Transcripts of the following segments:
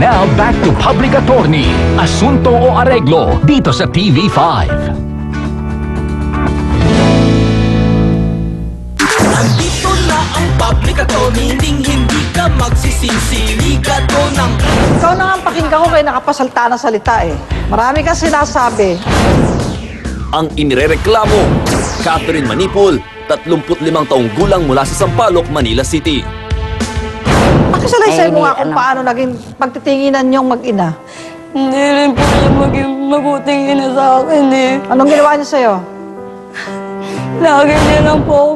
now back to Public Attorney, Asunto o Areglo, dito sa TV5. Andito na ang Public Attorney, hindi ka magsisisi, ligato ng... Ikaw na ang pakinggan ko kaya nakapasalta na salita eh. Marami kang sinasabi. Ang inirereklamo, Catherine Manipul, 35 taong gulang mula sa Sampaloc, Manila City. Pakisalaysay mo nga kung paano naging pagtitinginan niyong mag-ina. Hindi rin po siya maging mabuting ina sa akin eh. Anong ginawa niya sa'yo? Lagi niya lang po ako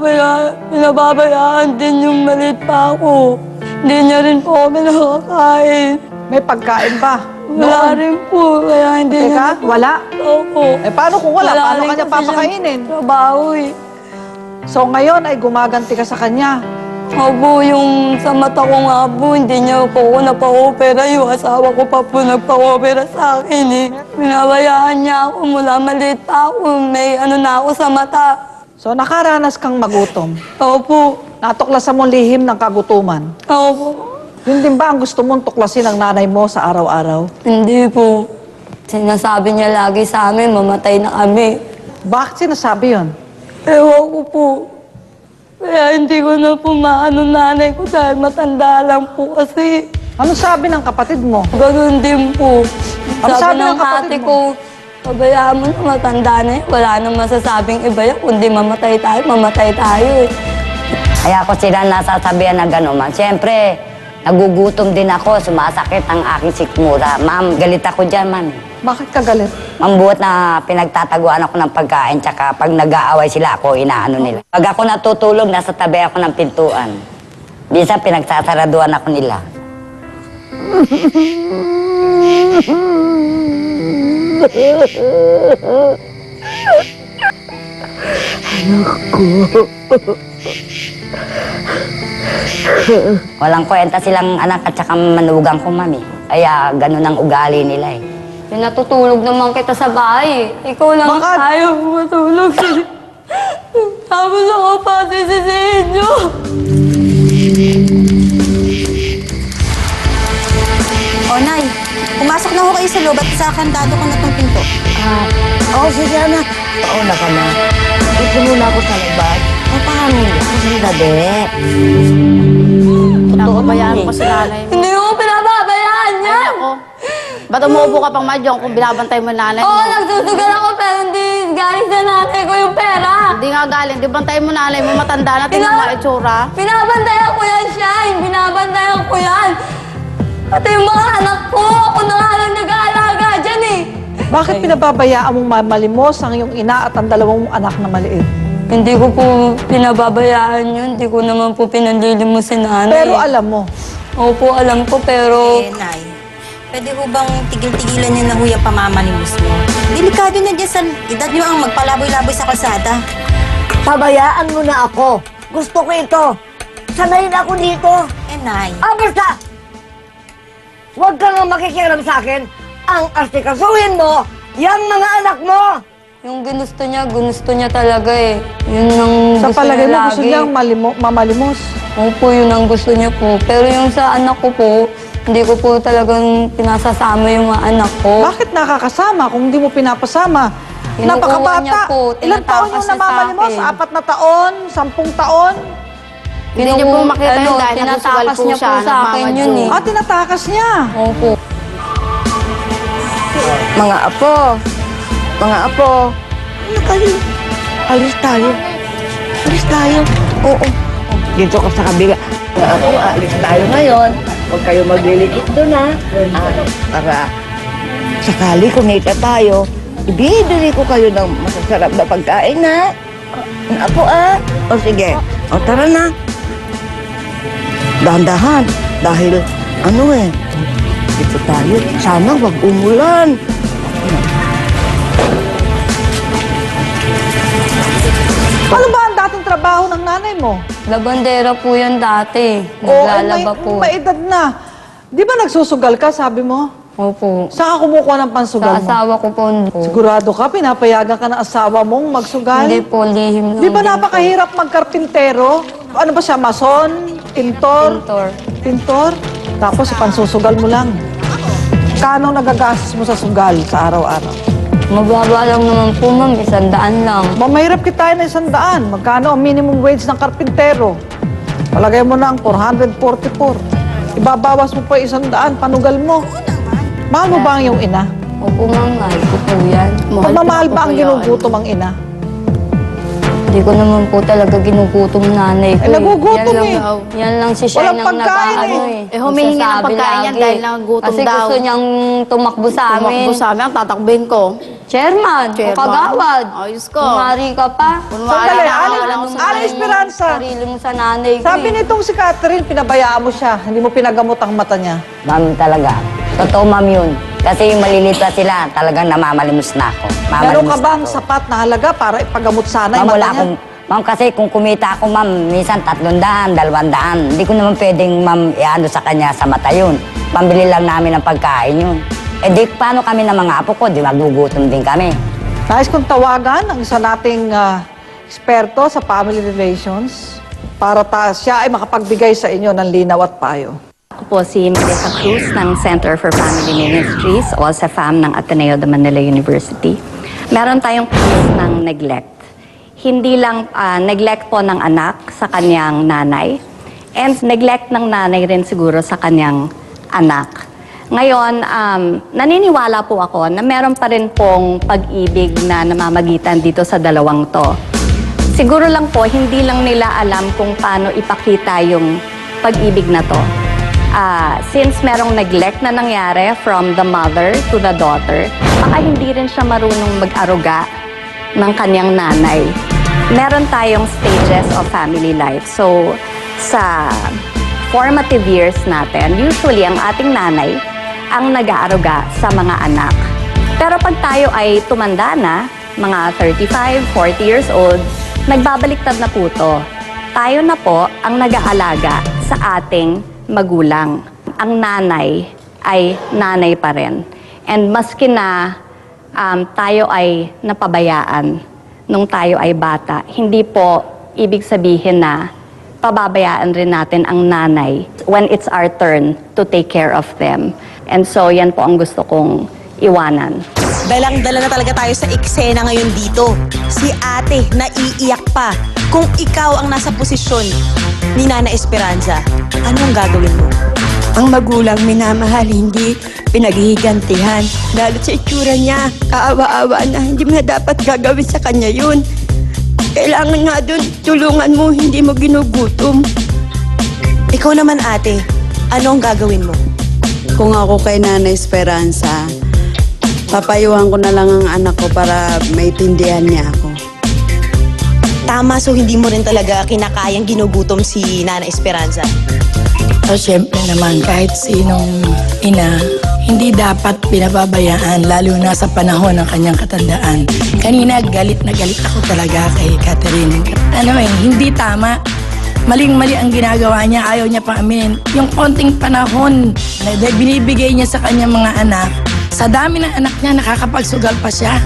pinababayaan din yung maliit pa ako. Hindi niya rin po ako nakakain. May pagkain ba? Wala rin po, kaya hindi Teka, niya... wala? Opo. Eh paano kung wala? Paano rin kanya kasi siyang papakainin? Trabaho eh. So ngayon ay gumaganti ka sa kanya. Opo, yung sa mata ko nga po, hindi niya po ako napa-opera. Yung asawa ko pa po nagpa-opera sa akin eh. Pinabayaan niya ako mula maliit pa ako. May ano na ako sa mata. So nakaranas kang magutom. Opo. Natuklasan mo lihim ng kagutuman. Opo. Yun din ba ang gusto mong tuklasin ng nanay mo sa araw-araw? Hindi po. Sinasabi niya lagi sa amin, mamatay na kami. Bakit sinasabi yun? Ewan ko po. Kaya hindi ko na po maano nanay ko dahil matanda lang po kasi. Ano sabi ng kapatid mo? Ganun din po. Ano sabi ng ng kapatid ate mo? ko, pabayaan mo na matanda na yun. Wala nang masasabing iba yan. Kundi mamatay tayo eh. Kaya ako sila nasasabihan na gano'n, ma'am. Siyempre, nagugutom din ako, sumasakit ang aking sikmura. Ma'am, galit ako dyan, ma'am. Bakit ka galit? Ma'am, buhat na pinagtataguan ako ng pagkain, tsaka pag nag-aaway sila ako, inaano nila. Pag ako natutulog, nasa tabi ako ng pintuan. Minsan pinagsasaraduan ako nila. Walang kwenta silang anak at saka manugang ko, mami. Kaya ganun ang ugali nila eh. Pinatutulog naman kita sa bahay eh. Ikaw lang Bakit? ayaw matulog. Tapos ako pati si Senyo. O, Nay, pumasok na ho kayo sa loob at sa kandado ko na itong pinto. Oo, sige na. Pauna ka na. Ito muna ako sa labas. Ay, paano yun? Kasi gabi. Totoo Pinababayaan ko si nanay mo. Hindi mo pinababayaan Ay, yan. ako. Ba't umuubo ka pang madyong kung binabantay mo nanay mo? Oo, nagsusugal ako pero hindi galing sa nanay ko yung pera. Hindi nga galing. Di bantay mo nanay mo, matanda na, tingnan mo ang itsura. Binabantayan ko yan, Shine. Binabantayan ko yan. Pati yung mga anak ko, ako na nga lang nag-aalaga dyan eh. Bakit pinababayaan mong mamalimos ang iyong ina at ang dalawang anak na maliit? Hindi ko po pinababayaan yun. Hindi ko naman po pinanlilimos si nanay. Pero alam mo, Opo, alam ko pero... Nay, pwede ho bang tigil-tigilan niyo na ho yung pamamalimos mo? Delikado na dyan sa edad niyo ang magpalaboy-laboy sa kalsada. Pabayaan mo na ako. Gusto ko ito. Sanayin ako dito. Nay. Basta! Huwag ka nga makikialam sa akin. Ang astikasuhin mo, yung mga anak mo. Yung gusto niya talaga eh. Yun ang sa gusto palagay mo niya gusto lagi. niyang mamalimos. Opo, yun ang gusto niya po. Pero yung sa anak ko po, hindi ko po talagang pinasasama yung mga anak ko. Bakit nakakasama kung hindi mo pinapasama? Kinukuha Napakabata. niya po, Ilang taon yung tinatakas niya sa namamalimos? akin. 4 na taon? 10 taon? Hindi niyo po makita yun dahil nagsusugal tinatakas po niya siya, po sa akin yun eh. Ah, tinatakas niya. Opo. Mga apo. Mga apo. Ano kayo? Alis tayo. Alis tayo. Oo. Dito ka sa kabila. Mga apo, alis tayo ngayon. Huwag kayo maglilikit doon, ha? Para sakali kumita tayo, ibibili ko kayo ng masasarap na pagkain, ha? Mga apo, O sige. O tara na. Dahan-dahan. Dahil, dito tayo. Sana wag umulan. Ano ba ang dating trabaho ng nanay mo? Labandera po yan dati. Oo, Naglalaba po. may edad na. Di ba nagsusugal ka, sabi mo? Opo. Saan ka kumukuha ng Sa pansugal mo? asawa ko po. Sigurado ka, pinapayagan ka ng asawa mong magsugal? Hindi po, lihim lang. Di ba din napakahirap magkarpintero? Ano ba siya, mason? Pintor? Pintor. Pintor? Tapos pansusugal mo lang. Kano nagagastos mo sa sugal sa araw-araw? Mababa lang naman po, ma'am. 100 lang. Mahirap kita na 100. Magkano ang minimum wage ng karpintero? Palagay mo na ang 444. Ibabawas mo pa 100, panugal mo. Mahal mo ba ang iyong ina? Opo, ma'am. Mahal ko po yan. Pagmamahal ba ang ginugutom ang ina? Hindi ko naman po talaga ginugutom nanay ko. Nagugutom yan lang, yan lang si Shai Walang nang pagkain nag-ano Eh, humihingi ng Nagsasabi pagkain yan lagi. dahil nagugutom Kasi daw. gusto niyang tumakbo sa amin. Tumakbo sa amin, ang tatakbin ko. Chairman, o Chairman. kagawad. Ayos ko. Kumari ka pa. Kunwari Sandali, na Alice, wala mo sa Alice Esperanza. Sarili mo sa nanay ko. Sabi nitong si Catherine, pinabayaan mo siya. Hindi mo pinagamot ang mata niya. Ma'am talaga. Totoo, ma'am yun. Kasi yung maliliit pa sila, talagang namamalimos na ako. Meron ka bang sapat na halaga para ipagamot sana yung Ma'am, mata wala niya? akong... Ma'am, kasi kung kumita ako, ma'am, minsan 300, 200. Hindi ko naman pwedeng, ma'am, iano sa kanya sa mata yun. Pambili lang namin ng pagkain yun. Eh di, paano kami ng mga apo ko? Di magugutom din kami. Nais kong tawagan ang isa nating eksperto sa family relations para siya ay makapagbigay sa inyo ng linaw at payo. Ako po si Melissa Cruz ng Center for Family Ministries o sa FAM ng Ateneo de Manila University. Meron tayong case ng neglect. Hindi lang neglect po ng anak sa kanyang nanay and neglect ng nanay rin siguro sa kanyang anak. Ngayon, naniniwala po ako na meron pa rin pong pag-ibig na namamagitan dito sa dalawang to. Siguro lang po, hindi lang nila alam kung paano ipakita yung pag-ibig na to. Since merong neglect na nangyari from the mother to the daughter, baka hindi rin siya marunong mag-aruga ng kanyang nanay. Meron tayong stages of family life. So, sa formative years natin, usually ang ating nanay ang nag-aaruga sa mga anak. Pero pag tayo ay tumanda na, mga 35, 40 years old, nagbabaliktad na po to. Tayo na po ang nag-aalaga sa ating magulang. Ang nanay ay nanay pa rin. And maski na tayo ay napabayaan nung tayo ay bata, hindi po ibig sabihin na pababayaan rin natin ang nanay when it's our turn to take care of them. And so, yan po ang gusto kong iwanan. Dalang-dala na talaga tayo sa eksena ngayon dito. Si ate, naiiyak pa. Kung ikaw ang nasa posisyon ni Nana Esperanza, anong gagawin mo? Ang magulang minamahal, hindi pinaghihigantihan. Lalo sa itsura niya, kaawa-awa na, hindi mo na dapat gagawin sa kanya yun. Kailangan nga dun, tulungan mo, hindi mo ginugutom. Ikaw naman ate, anong gagawin mo? Kung ako kay Nana Esperanza, papayuhan ko na lang ang anak ko para maintindihan niya ako. Tama, so hindi mo rin talaga kinakayang ginugutom si Nana Esperanza? So, siyempre naman, kahit sinong ina, hindi dapat pinababayaan, lalo na sa panahon ng kanyang katandaan. Kanina, galit na galit ako talaga kay Catherine. Hindi tama. Maling-mali ang ginagawa niya, ayaw niya pang aminin. Yung konting panahon na binibigay niya sa kanyang mga anak, sa dami ng anak niya, nakakapagsugal pa siya.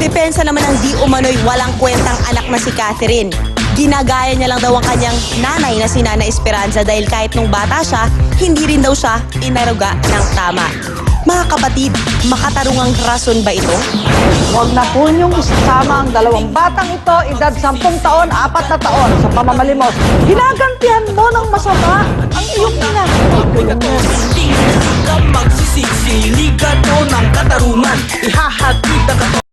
Depensa naman ng di umano'y walang kwentang anak na si Catherine. Ginagaya niya lang daw ang kanyang nanay na si Nana Esperanza dahil kahit nung bata siya, hindi rin daw siya inaruga ng tama. Mga kapatid, makatarungang rason ba ito? Huwag na po niyong isasama ang dalawang batang ito, edad 10 taon, 4 na taon sa pamamalimos. Ginagantihan mo ng masama ang iyong ina. Hindi ka magsisisi.